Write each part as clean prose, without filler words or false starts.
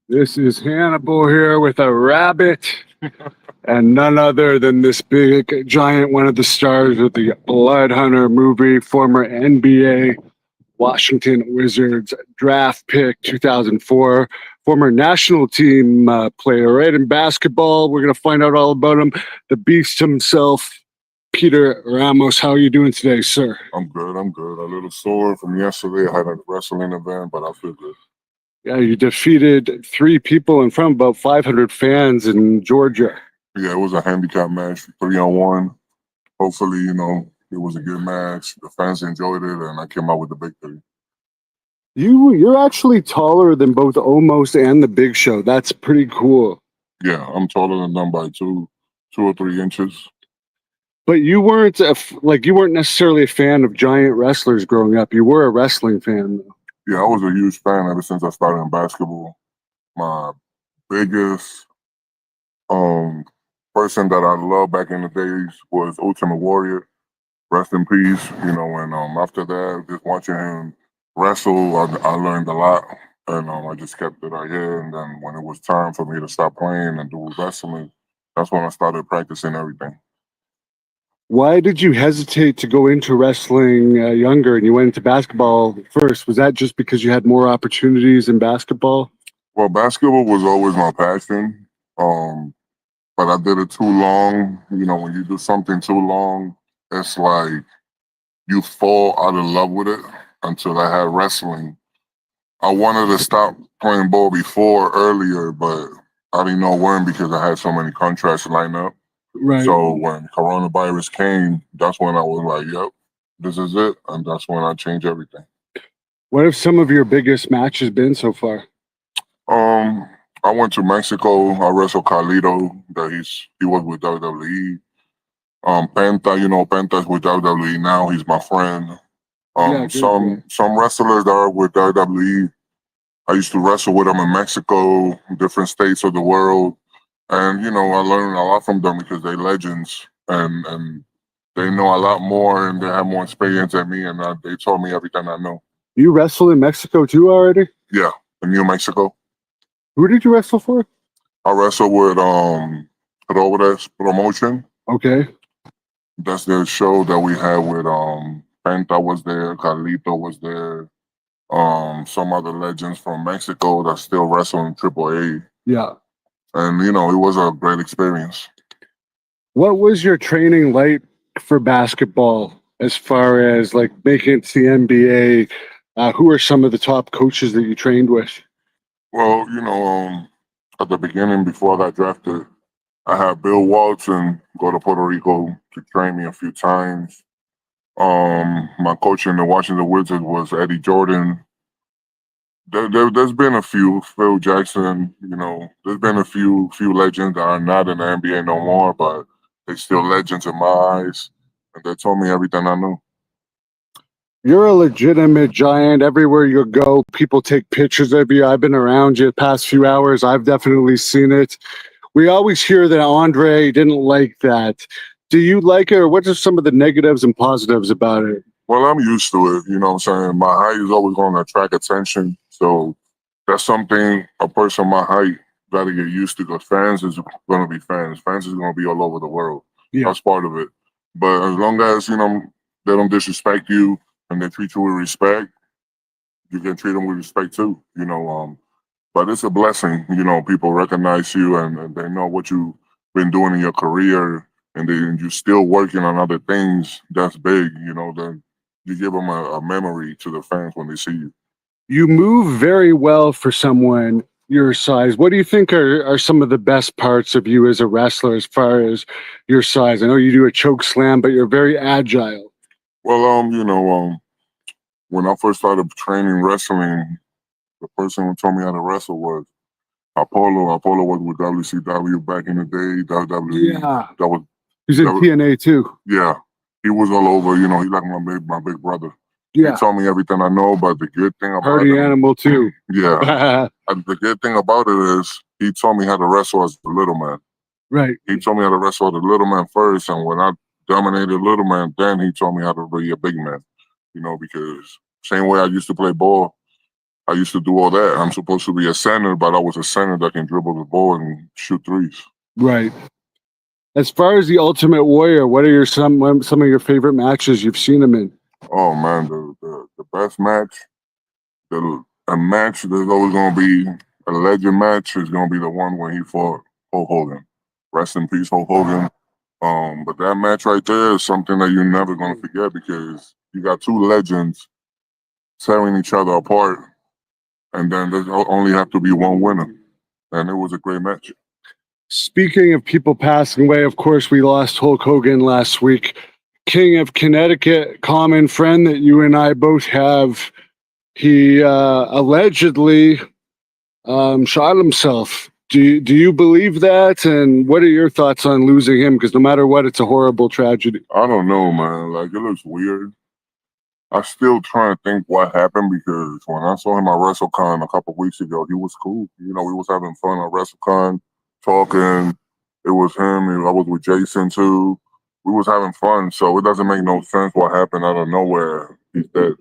This is Hannibal here with a rabbit, and none other than this big giant, one of the stars of the Blood Hunter movie, former NBA Washington Wizards draft pick 2004, former national team player, right, in basketball. We're going to find out all about him. The beast himself, Peter Ramos. How are you doing today, sir? I'm good. I'm good. A little sore from yesterday. I had a wrestling event, but I feel good. Yeah, you defeated three people in front of about 500 fans in Georgia. Yeah, it was a handicap match, 3-on-1. Hopefully, it was a good match. The fans enjoyed it, and I came out with the victory. You're actually taller than both Omos and the Big Show. That's pretty cool. Yeah, I'm taller than them by 2 or 3 inches. But you weren't you weren't necessarily a fan of giant wrestlers growing up. You were a wrestling fan, though. Yeah, I was a huge fan ever since I started in basketball. My biggest person that I loved back in the days was Ultimate Warrior. Rest in peace. And after that, just watching him wrestle, I learned a lot. And I just kept it out here. And then when it was time for me to stop playing and do wrestling, that's when I started practicing everything. Why did you hesitate to go into wrestling younger and you went into basketball first? Was that just because you had more opportunities in basketball? Well, basketball was always my passion. But I did it too long. When you do something too long, it's like you fall out of love with it until I had wrestling. I wanted to stop playing ball earlier, but I didn't know when because I had so many contracts lined up. Right. So when coronavirus came, that's when I was like, yep, this is it. And that's when I changed everything. What have some of your biggest matches been so far? I went to Mexico. I wrestled Carlito. He was with WWE. Penta, Penta's with WWE now. He's my friend. Some wrestlers that are with WWE, I used to wrestle with them in Mexico, different states of the world. And, I learned a lot from them because they're legends and they know a lot more and they have more experience than me. And they taught me everything I know. You wrestled in Mexico too already? Yeah, in New Mexico. Who did you wrestle for? I wrestled with Robles Promotion. Okay. That's the show that we had with Penta was there, Carlito was there, some other legends from Mexico that still wrestle in AAA. Yeah. And it was a great experience. What was your training like for basketball as far as like making it to the NBA? Who are some of the top coaches that you trained with? Well, at the beginning, before I got drafted, I had Bill Walton go to Puerto Rico to train me a few times. My coach in the Washington Wizards was Eddie Jordan. There's been a few, Phil Jackson. There's been a few legends that are not in the NBA no more, but they still legends in my eyes, and they told me everything I knew. You're a legitimate giant. Everywhere you go, people take pictures of you. I've been around you the past few hours. I've definitely seen it. We always hear that Andre didn't like that. Do you like it, or what are some of the negatives and positives about it? Well, I'm used to it. You know what I'm saying? My height is always going to attract attention. So that's something a person my height got to get used to because fans is going to be fans. Fans is going to be all over the world. Yeah. That's part of it. But as long as, they don't disrespect you and they treat you with respect, you can treat them with respect too, But it's a blessing, people recognize you and they know what you've been doing in your career and you're still working on other things. That's big, then you give them a memory to the fans when they see you. You move very well for someone your size. What do you think are some of the best parts of you as a wrestler as far as your size? I know you do a choke slam, but you're very agile. Well, when I first started training wrestling, the person who told me how to wrestle was Apollo. Apollo was with WCW back in the day, WWE. Yeah. That was He's in TNA too. Yeah. He was all over, he's like my big brother. Yeah. He told me everything I know, but the good thing about Party animal too. Yeah. And the good thing about it is he told me how to wrestle as a little man. Right. He told me how to wrestle as a little man first, and when I dominated little man, then he told me how to be a big man. Because same way I used to play ball, I used to do all that. I'm supposed to be a center, but I was a center that can dribble the ball and shoot threes. Right. As far as the Ultimate Warrior, what are some of your favorite matches you've seen him in? Oh man, the best match, a match that's always gonna be a legend match is gonna be the one when he fought Hulk Hogan. Rest in peace, Hulk Hogan. But that match right there is something that you're never gonna forget because you got two legends tearing each other apart, and then there's only have to be one winner, and it was a great match. Speaking of people passing away, of course, we lost Hulk Hogan last week. King of Connecticut, common friend that you and I both have. He allegedly shot himself. Do you believe that? And what are your thoughts on losing him? Because no matter what, it's a horrible tragedy. I don't know, man. Like, it looks weird. I still trying to think what happened because when I saw him at WrestleCon a couple weeks ago, he was cool. You know, we was having fun at WrestleCon, talking. It was him, and I was with Jason too. We was having fun, so it doesn't make no sense what happened out of nowhere. He's dead.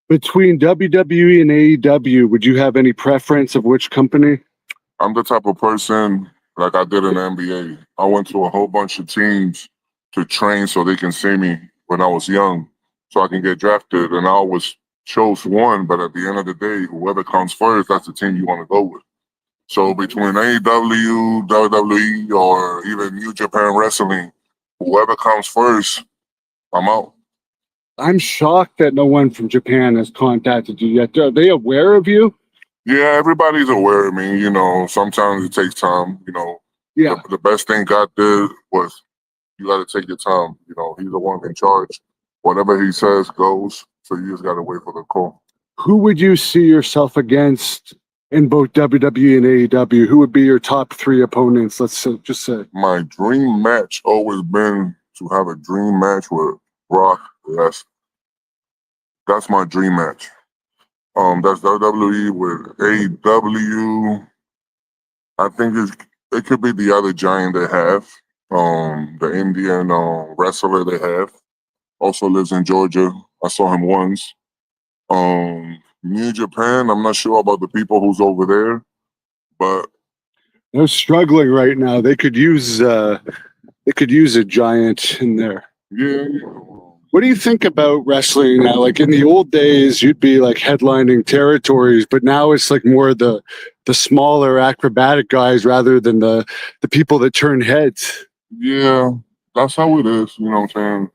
Between WWE and AEW, would you have any preference of which company? I'm the type of person like I did in the NBA. I went to a whole bunch of teams to train so they can see me when I was young, so I can get drafted. And I always chose one, but at the end of the day, whoever comes first, that's the team you want to go with. So between AEW, WWE, or even New Japan Wrestling, whoever comes first, I'm out. I'm shocked that no one from Japan has contacted you yet. Are they aware of you? Yeah, everybody's aware of me. You know, sometimes it takes time. You know, Yeah. the best thing God did was you got to take your time. You know, he's the one in charge. Whatever he says goes. So you just got to wait for the call. Who would you see yourself against in both WWE and AEW? Who would be your top three opponents? Just say. My dream match always been to have a dream match with Brock Lesnar. That's my dream match. That's WWE with AEW. I think it could be the other giant they have. The Indian wrestler they have. Also lives in Georgia. I saw him once. New Japan, I'm not sure about the people who's over there, but They're struggling right now. They could use a giant in there. yeah. What do you think about wrestling now? Like in the old days, you'd be like headlining territories, but now it's like more the smaller acrobatic guys rather than the people that turn heads. Yeah, that's how it is. You know what I'm saying?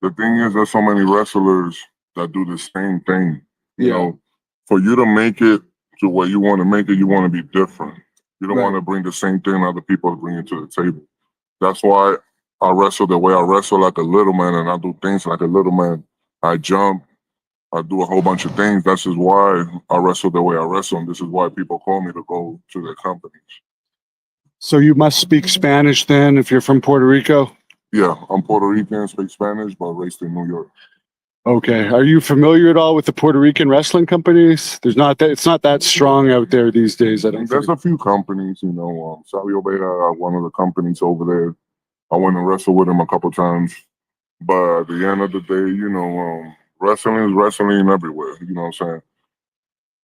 The thing is, there's so many wrestlers that do the same thing. You Yeah. know, for you to make it to where you want to make it, you want to be different. You don't Right. want to bring the same thing other people are bringing to the table. That's why I wrestle the way I wrestle like a little man, and I do things like a little man. I jump. I do a whole bunch of things. That's just why I wrestle the way I wrestle, and this is why people call me to go to their companies. So you must speak Spanish then if you're from Puerto Rico? Yeah, I'm Puerto Rican, speak Spanish, but raised in New York. Okay. Are you familiar at all with the Puerto Rican wrestling companies? It's not that strong out there these days, I don't There's think. a few companies, you know. Savio Vega, one of the companies over there. I went and wrestled with him a couple times. But at the end of the day, you know, wrestling is wrestling everywhere. You know what I'm saying?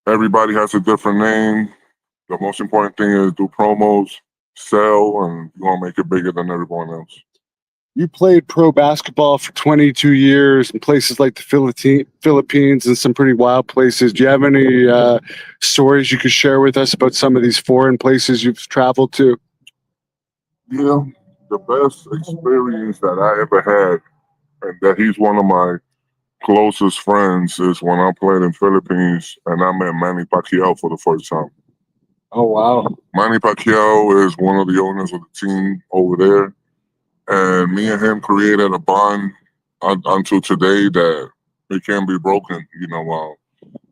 Everybody has a different name. The most important thing is do promos, sell, and you're going to make it bigger than everyone else. You played pro basketball for 22 years in places like the Philippines and some pretty wild places. Do you have any stories you could share with us about some of these foreign places you've traveled to? Yeah, the best experience that I ever had, and that he's one of my closest friends, is when I played in Philippines and I met Manny Pacquiao for the first time. Oh, wow. Manny Pacquiao is one of the owners of the team over there, and me and him created a bond until today that it can't be broken. You know,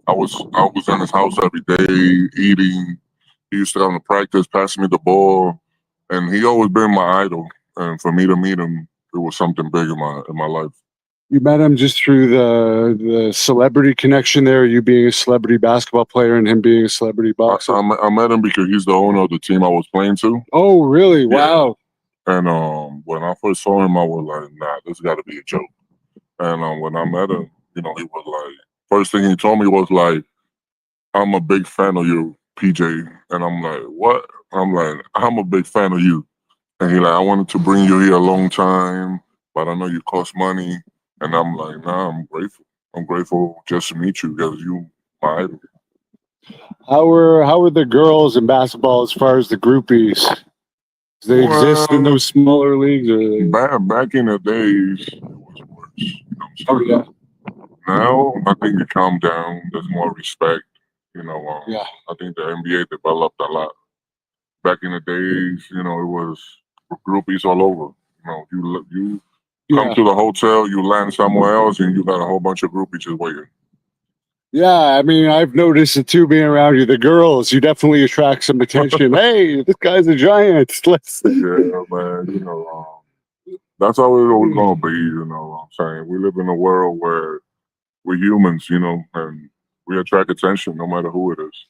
I was in his house every day eating. He used to come to practice, pass me the ball, and he always been my idol. And for me to meet him, it was something big in my life. You met him just through the celebrity connection there, you being a celebrity basketball player and him being a celebrity boxer? I met him because he's the owner of the team I was playing to. Oh, really? Yeah. Wow. And when I first saw him, I was like, nah, this got to be a joke. And when I met him, you know, he was like, first thing he told me was like, I'm a big fan of you, PJ. And I'm like, what? I'm like, I'm a big fan of you. And he like, I wanted to bring you here a long time, but I know you cost money. And I'm like, nah, I'm grateful. I'm grateful just to meet you because you my idol. How are the girls in basketball as far as the groupies? Do they exist in Well, those smaller leagues? Or they... back in the days, it was worse. You know what Oh I'm yeah, saying? Now, I think it calmed down. There's more respect. You know, yeah, I think the NBA developed a lot. Back in the days, you know, it was groupies all over. You know, you come yeah, to the hotel, you land somewhere else, and you got a whole bunch of groupies just waiting. yeah. I mean, I've noticed it too. Being around you, the girls, you definitely attract some attention. Hey, this guy's a giant. Let's. Yeah, man. You know, that's how it's always gonna be. You know, what I'm saying we live in a world where we're humans. You know, and we attract attention no matter who it is.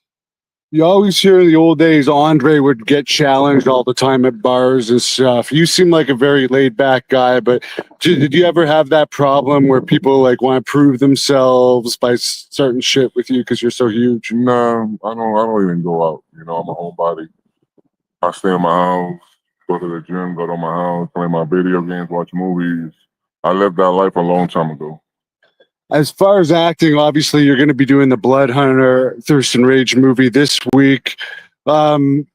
You always hear in the old days, Andre would get challenged all the time at bars and stuff. You seem like a very laid back guy, but did you ever have that problem where people like want to prove themselves by certain shit with you because you're so huge? Nah, I don't. I don't even go out. You know, I'm a homebody. I stay in my house, go to the gym, go to my house, play my video games, watch movies. I lived that life a long time ago. As far as acting, obviously you're going to be doing the Blood Hunter Thirst and Rage movie this week. Um,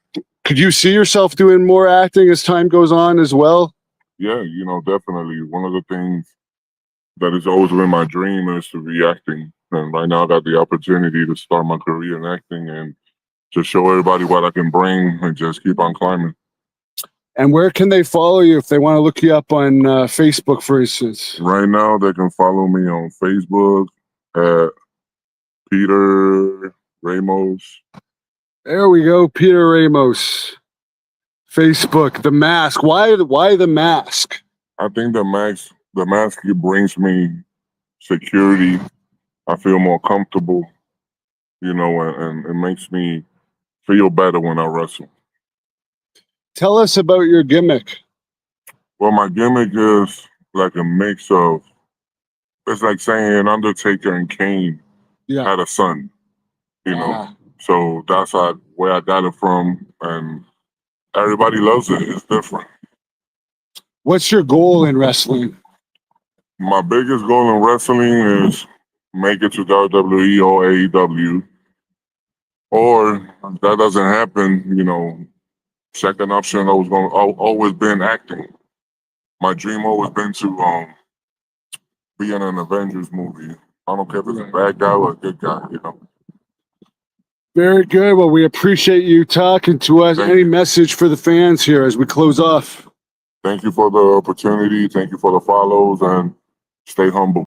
could you see yourself doing more acting as time goes on as well? Yeah, you know, definitely. One of the things that has always been my dream is to be acting. And right now I got the opportunity to start my career in acting and just show everybody what I can bring and just keep on climbing. And where can they follow you if they want to look you up on Facebook, for instance? Right now they can follow me on Facebook at Peter Ramos. There we go, Peter Ramos. Facebook, The Mask. Why The Mask? I think the mask it brings me security. I feel more comfortable, you know, and it makes me feel better when I wrestle. Tell us about your gimmick. Well, my gimmick is like a mix of, it's like saying Undertaker and Kane Yeah. had a son, you know. Ah. So that's where I got it from, and everybody loves it. It's different. What's your goal in wrestling? My biggest goal in wrestling is make it to WWE or AEW. Or if that doesn't happen, you know, second option always been acting. My dream always been to be in an Avengers movie. I don't care if it's a bad guy or a good guy, you know. Very good. Well, we appreciate you talking to us. Thank Any you. message for the fans here as we close off? Thank you for the opportunity. Thank you for the follows and stay humble.